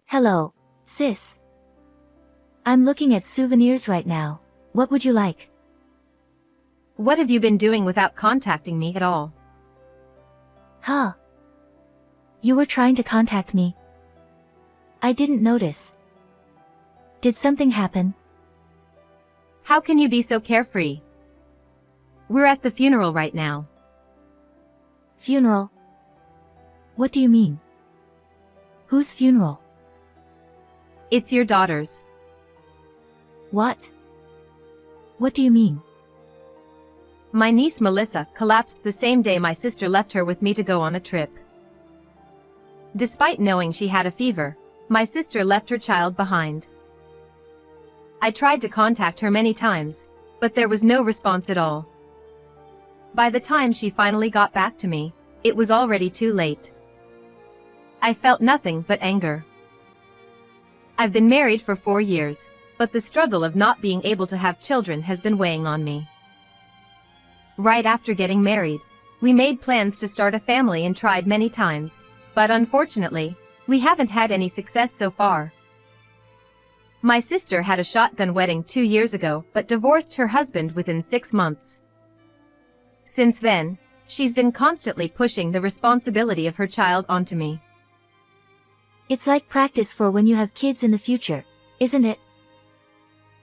Hello, sis. I'm looking at souvenirs right now. What would you like? What have you been doing without contacting me at all? Huh? You were trying to contact me. I didn't notice. Did something happen? How can you be so carefree? We're at the funeral right now. Funeral? What do you mean? Whose funeral? It's your daughter's. What? What do you mean? My niece Melissa collapsed the same day my sister left her with me to go on a trip. Despite knowing she had a fever, my sister left her child behind. I tried to contact her many times, but there was no response at all. By the time she finally got back to me, it was already too late. I felt nothing but anger. I've been married for 4 years, but the struggle of not being able to have children has been weighing on me. Right after getting married, we made plans to start a family and tried many times, but unfortunately, we haven't had any success so far. My sister had a shotgun wedding 2 years ago but divorced her husband within 6 months. Since then, she's been constantly pushing the responsibility of her child onto me. It's like practice for when you have kids in the future, isn't it?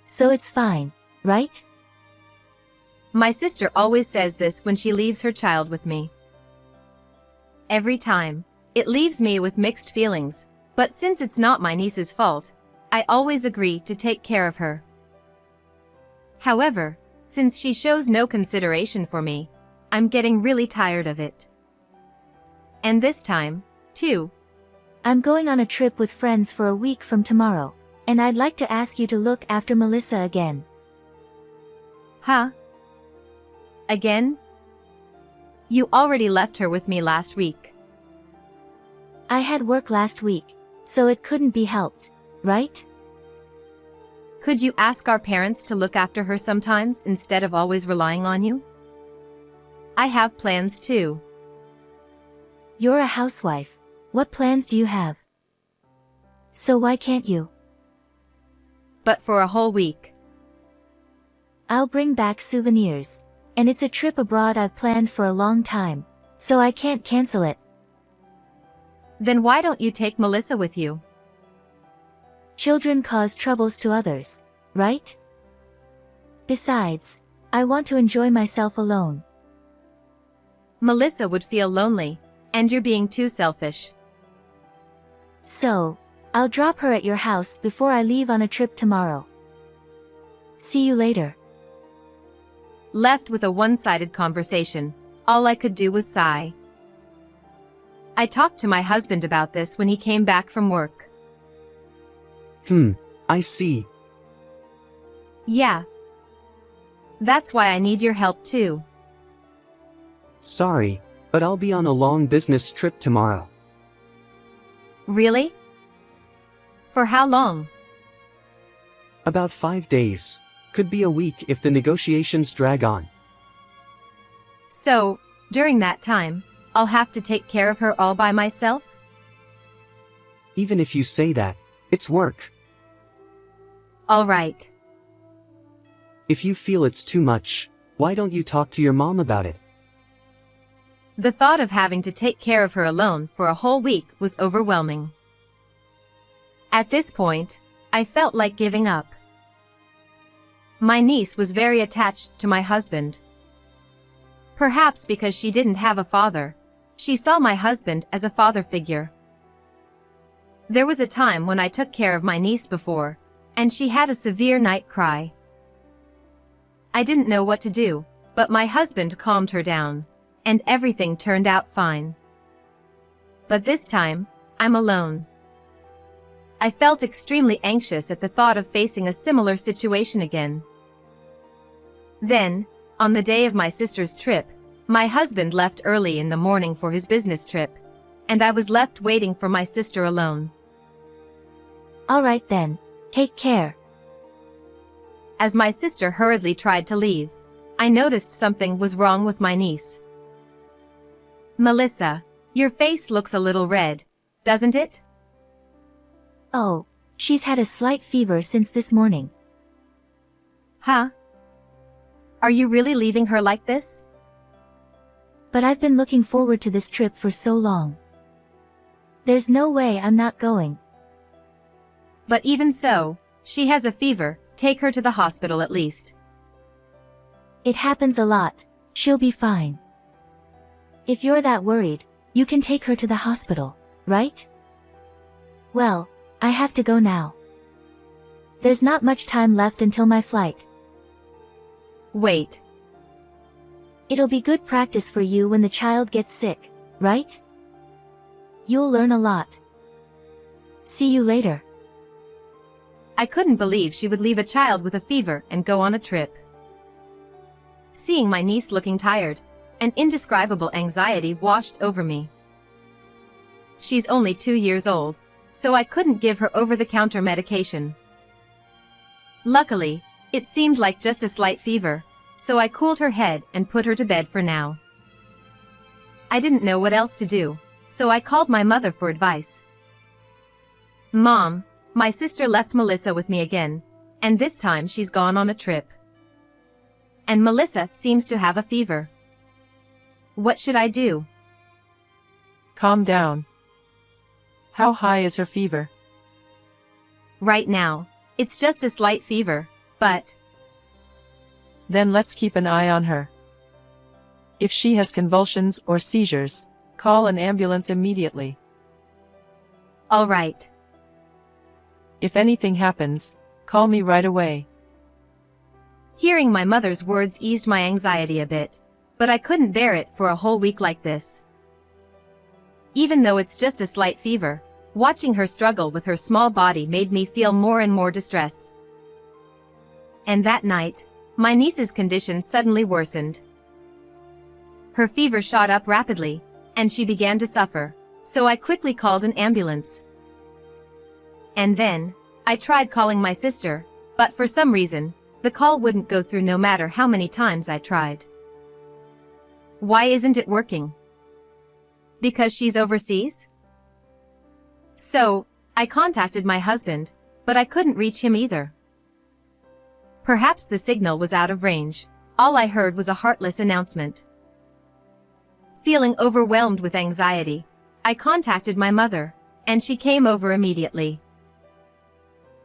So it's fine, right? My sister always says this when she leaves her child with me. Every time, it leaves me with mixed feelings, but since it's not my niece's fault, I always agree to take care of her. However, since she shows no consideration for me, I'm getting really tired of it. And this time, too. I'm going on a trip with friends for a week from tomorrow, and I'd like to ask you to look after Melissa again. Huh? Again? You already left her with me last week. I had work last week, so it couldn't be helped, right? Could you ask our parents to look after her sometimes instead of always relying on you? I have plans too. You're a housewife. What plans do you have? So why can't you? But for a whole week. I'll bring back souvenirs. And it's a trip abroad I've planned for a long time, so I can't cancel it. Then why don't you take Melissa with you? Children cause troubles to others, right? Besides, I want to enjoy myself alone. Melissa would feel lonely, and you're being too selfish. So, I'll drop her at your house before I leave on a trip tomorrow. See you later. Left with a one-sided conversation, all I could do was sigh. I talked to my husband about this when he came back from work. I see. Yeah. That's why I need your help too. Sorry, but I'll be on a long business trip tomorrow. Really? For how long? About 5 days. Could be a week if the negotiations drag on. So, during that time, I'll have to take care of her all by myself? Even if you say that, it's work. All right. If you feel it's too much, why don't you talk to your mom about it? The thought of having to take care of her alone for a whole week was overwhelming. At this point, I felt like giving up. My niece was very attached to my husband. Perhaps because she didn't have a father, she saw my husband as a father figure. There was a time when I took care of my niece before, and she had a severe night cry. I didn't know what to do, but my husband calmed her down, and everything turned out fine. But this time, I'm alone. I felt extremely anxious at the thought of facing a similar situation again. Then, on the day of my sister's trip, my husband left early in the morning for his business trip, and I was left waiting for my sister alone. Alright then, take care. As my sister hurriedly tried to leave, I noticed something was wrong with my niece. Melissa, your face looks a little red, doesn't it? Oh, she's had a slight fever since this morning. Huh? Are you really leaving her like this? But I've been looking forward to this trip for so long. There's no way I'm not going. But even so, she has a fever, take her to the hospital at least. It happens a lot, she'll be fine. If you're that worried, you can take her to the hospital, right? Well, I have to go now. There's not much time left until my flight. Wait. It'll be good practice for you when the child gets sick, right? You'll learn a lot. See you later. I couldn't believe she would leave a child with a fever and go on a trip. Seeing my niece looking tired, an indescribable anxiety washed over me. She's only 2 years old, so I couldn't give her over-the-counter medication. Luckily, it seemed like just a slight fever, so I cooled her head and put her to bed for now. I didn't know what else to do, so I called my mother for advice. Mom, my sister left Melissa with me again, and this time she's gone on a trip. And Melissa seems to have a fever. What should I do? Calm down. How high is her fever? Right now, it's just a slight fever, but Then let's keep an eye on her. If she has convulsions or seizures, call an ambulance immediately. all right. If anything happens, call me right away. Hearing my mother's words eased my anxiety a bit, but I couldn't bear it for a whole week like this. Even though it's just a slight fever, watching her struggle with her small body made me feel more and more distressed. And that night, my niece's condition suddenly worsened. Her fever shot up rapidly, and she began to suffer, so I quickly called an ambulance. And then, I tried calling my sister, but for some reason, the call wouldn't go through no matter how many times I tried. Why isn't it working? Because she's overseas? So, I contacted my husband, but I couldn't reach him either. Perhaps the signal was out of range. All I heard was a heartless announcement. Feeling overwhelmed with anxiety, I contacted my mother, and she came over immediately.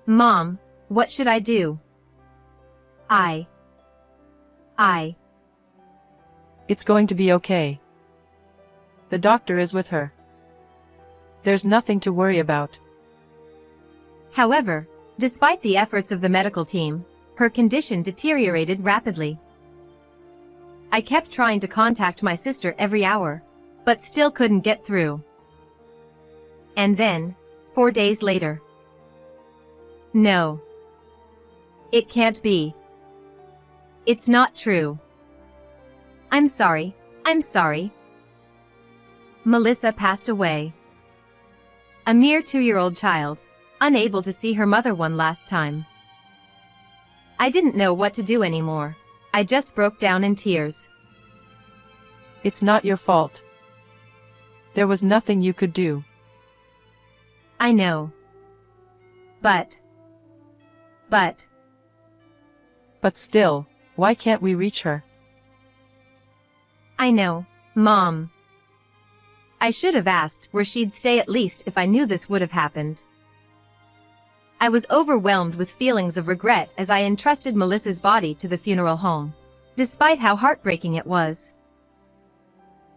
Mom, what should I do? I. It's going to be okay. The doctor is with her. There's nothing to worry about. However, despite the efforts of the medical team, her condition deteriorated rapidly. I kept trying to contact my sister every hour, but still couldn't get through. And then, 4 days later. No. It can't be. It's not true. I'm sorry. Melissa passed away. A mere 2-year-old child, unable to see her mother one last time. I didn't know what to do anymore. I just broke down in tears. It's not your fault. There was nothing you could do. I know. But still, why can't we reach her? I know, Mom. I should have asked where she'd stay at least if I knew this would have happened. I was overwhelmed with feelings of regret as I entrusted Melissa's body to the funeral home, despite how heartbreaking it was.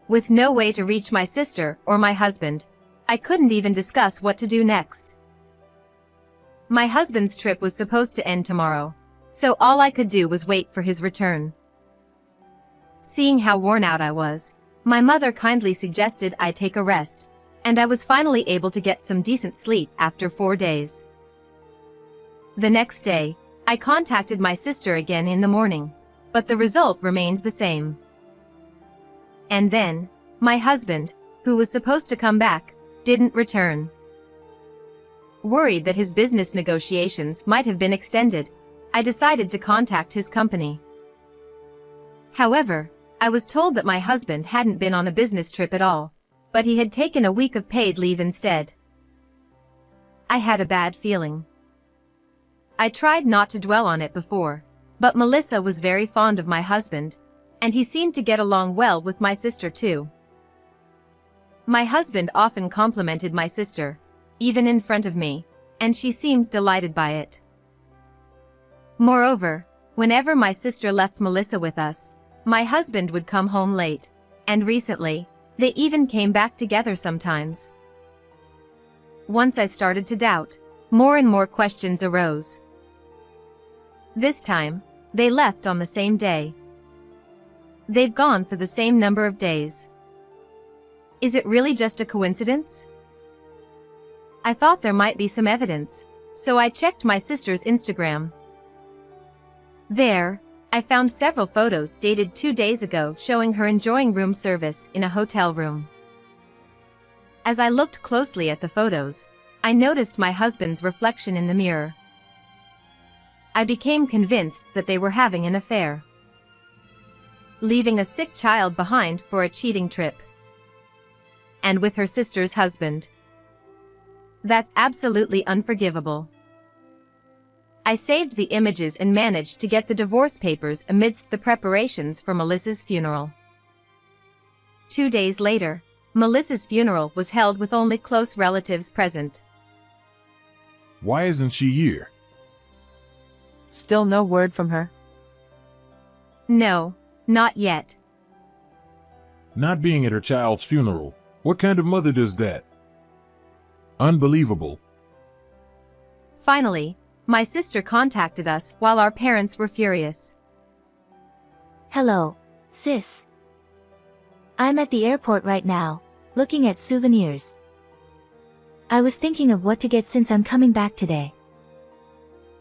With no way to reach my sister or my husband, I couldn't even discuss what to do next. My husband's trip was supposed to end tomorrow, so all I could do was wait for his return. Seeing how worn out I was, my mother kindly suggested I take a rest, and I was finally able to get some decent sleep after 4 days. The next day, I contacted my sister again in the morning, but the result remained the same. And then, my husband, who was supposed to come back, didn't return. Worried that his business negotiations might have been extended, I decided to contact his company. However, I was told that my husband hadn't been on a business trip at all, but he had taken a week of paid leave instead. I had a bad feeling. I tried not to dwell on it before, but Melissa was very fond of my husband, and he seemed to get along well with my sister too. My husband often complimented my sister, even in front of me, and she seemed delighted by it. Moreover, whenever my sister left Melissa with us, my husband would come home late, and recently, they even came back together sometimes. Once I started to doubt, more and more questions arose. This time, they left on the same day. They've gone for the same number of days. Is it really just a coincidence? I thought there might be some evidence, so I checked my sister's Instagram. There, I found several photos dated 2 days ago showing her enjoying room service in a hotel room. As I looked closely at the photos, I noticed my husband's reflection in the mirror. I became convinced that they were having an affair, leaving a sick child behind for a cheating trip, and with her sister's husband. That's absolutely unforgivable. I saved the images and managed to get the divorce papers amidst the preparations for Melissa's funeral. 2 days later, Melissa's funeral was held with only close relatives present. Why isn't she here? Still no word from her. No, not yet. Not being at her child's funeral. What kind of mother does that? Unbelievable. Finally, my sister contacted us while our parents were furious. Hello, sis. I'm at the airport right now, looking at souvenirs. I was thinking of what to get since I'm coming back today.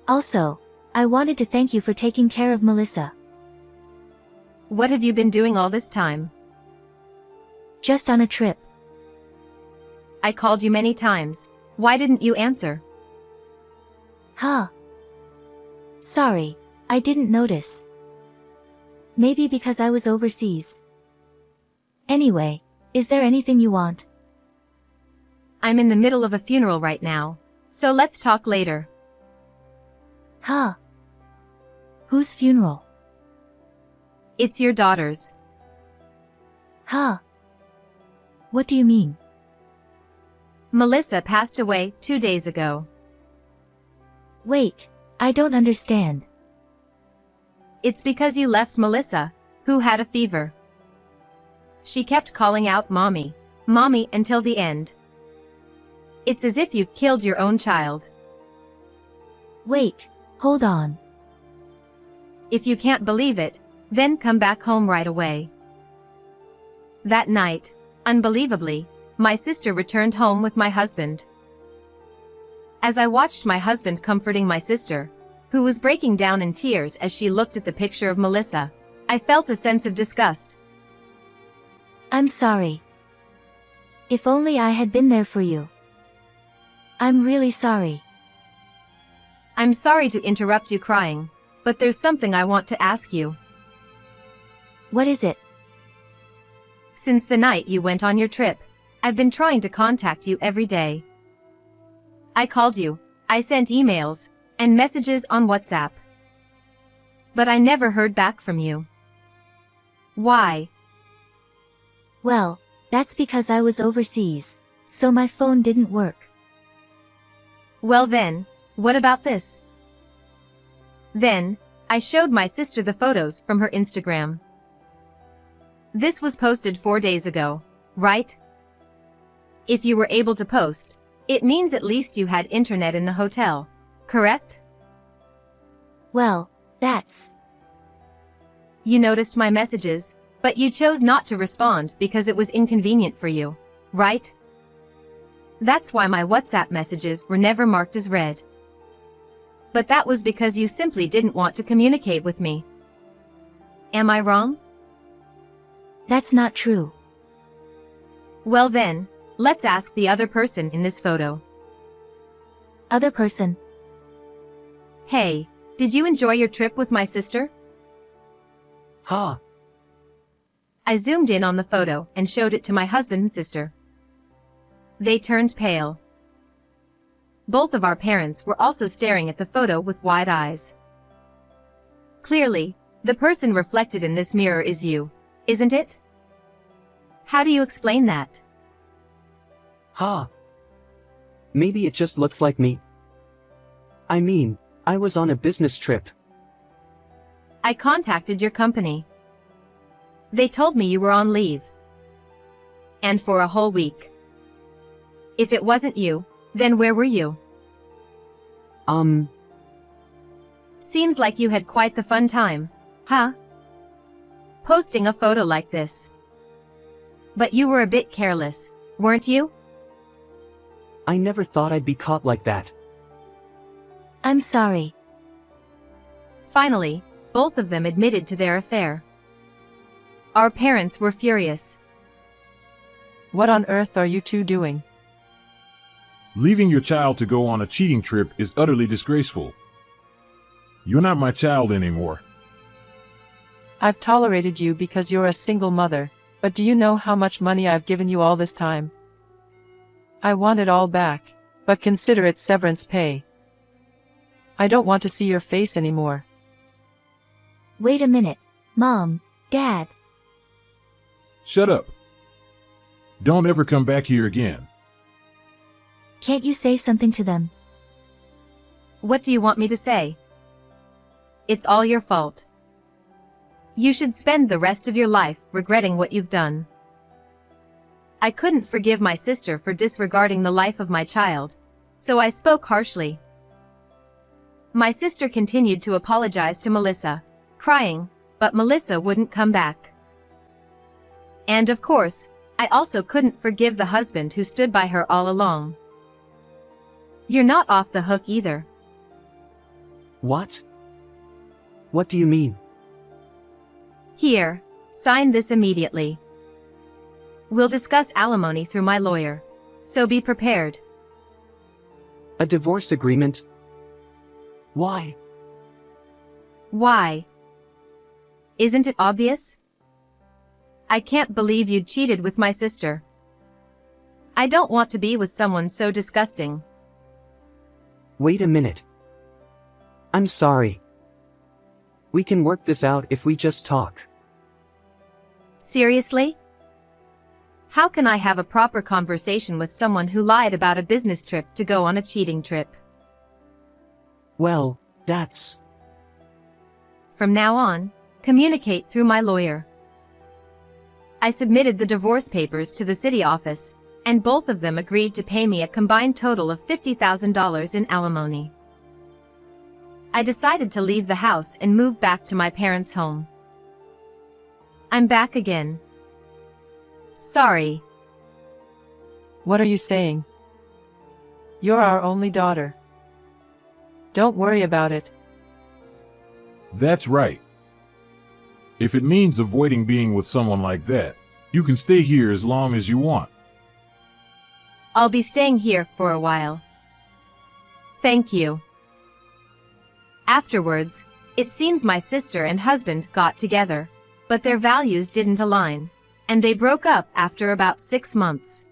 Also, I wanted to thank you for taking care of Melissa. What have you been doing all this time? Just on a trip. I called you many times. Why didn't you answer? Huh. Sorry, I didn't notice. Maybe because I was overseas. Anyway, is there anything you want? I'm in the middle of a funeral right now, so let's talk later. Huh. Whose funeral? It's your daughter's. Huh. What do you mean? Melissa passed away 2 days ago. Wait, I don't understand. It's because you left Melissa, who had a fever. She kept calling out mommy, mommy until the end. It's as if you've killed your own child. Wait, hold on. If you can't believe it, then come back home right away. That night, unbelievably, my sister returned home with my husband. As I watched my husband comforting my sister, who was breaking down in tears as she looked at the picture of Melissa, I felt a sense of disgust. I'm sorry. If only I had been there for you. I'm really sorry. I'm sorry to interrupt you crying, but there's something I want to ask you. What is it? Since the night you went on your trip, I've been trying to contact you every day. I called you, I sent emails, and messages on WhatsApp. But I never heard back from you. Why? Well, that's because I was overseas, so my phone didn't work. Well then, what about this? Then, I showed my sister the photos from her Instagram. This was posted 4 days ago, right? If you were able to post, it means at least you had internet in the hotel, correct? Well, that's... You noticed my messages, but you chose not to respond because it was inconvenient for you, right? That's why my WhatsApp messages were never marked as read. But that was because you simply didn't want to communicate with me. Am I wrong? That's not true. Well then, let's ask the other person in this photo. Other person. Hey, did you enjoy your trip with my sister? Ha! I zoomed in on the photo and showed it to my husband and sister. They turned pale. both of our parents were also staring at the photo with wide eyes. Clearly, the person reflected in this mirror is you, isn't it? How do you explain that? Ha! Maybe it just looks like me. I mean, I was on a business trip. I contacted your company. They told me you were on leave. And for a whole week. If it wasn't you, then where were you? Seems like you had quite the fun time, huh? Posting a photo like this. But you were a bit careless, weren't you? I never thought I'd be caught like that. I'm sorry. Finally, both of them admitted to their affair. Our parents were furious. What on earth are you two doing? Leaving your child to go on a cheating trip is utterly disgraceful. You're not my child anymore. I've tolerated you because you're a single mother, but do you know how much money I've given you all this time? I want it all back, but consider it severance pay. I don't want to see your face anymore. Wait a minute. Mom, Dad. Shut up. Don't ever come back here again. Can't you say something to them? What do you want me to say? It's all your fault. You should spend the rest of your life regretting what you've done. I couldn't forgive my sister for disregarding the life of my child, so I spoke harshly. My sister continued to apologize to Melissa, crying, but Melissa wouldn't come back. And of course, I also couldn't forgive the husband who stood by her all along. You're not off the hook either. What? What do you mean? Here, sign this immediately. We'll discuss alimony through my lawyer, so be prepared. A divorce agreement? Why? Why? Isn't it obvious? I can't believe you cheated with my sister. I don't want to be with someone so disgusting. Wait a minute. I'm sorry. We can work this out if we just talk. Seriously? How can I have a proper conversation with someone who lied about a business trip to go on a cheating trip? Well, that's... From now on, communicate through my lawyer. I submitted the divorce papers to the city office, and both of them agreed to pay me a combined total of $50,000 in alimony. I decided to leave the house and move back to my parents' home. I'm back again. Sorry. What are you saying? You're our only daughter. Don't worry about it. That's right. If it means avoiding being with someone like that, you can stay here as long as you want. I'll be staying here for a while. Thank you. Afterwards, it seems my sister and husband got together, but their values didn't align, and they broke up after about 6 months.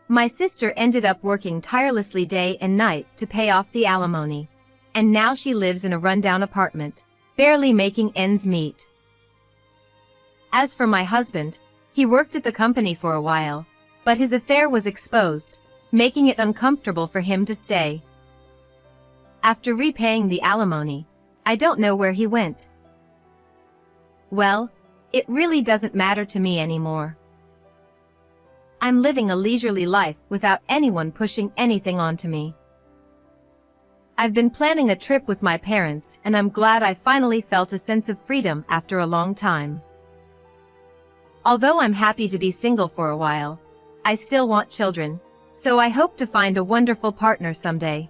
My sister ended up working tirelessly day and night to pay off the alimony, and now she lives in a rundown apartment, barely making ends meet. As for my husband, he worked at the company for a while, but his affair was exposed, making it uncomfortable for him to stay. After repaying the alimony, I don't know where he went. Well, it really doesn't matter to me anymore. I'm living a leisurely life without anyone pushing anything onto me. I've been planning a trip with my parents, and I'm glad I finally felt a sense of freedom after a long time. Although I'm happy to be single for a while, I still want children, so I hope to find a wonderful partner someday.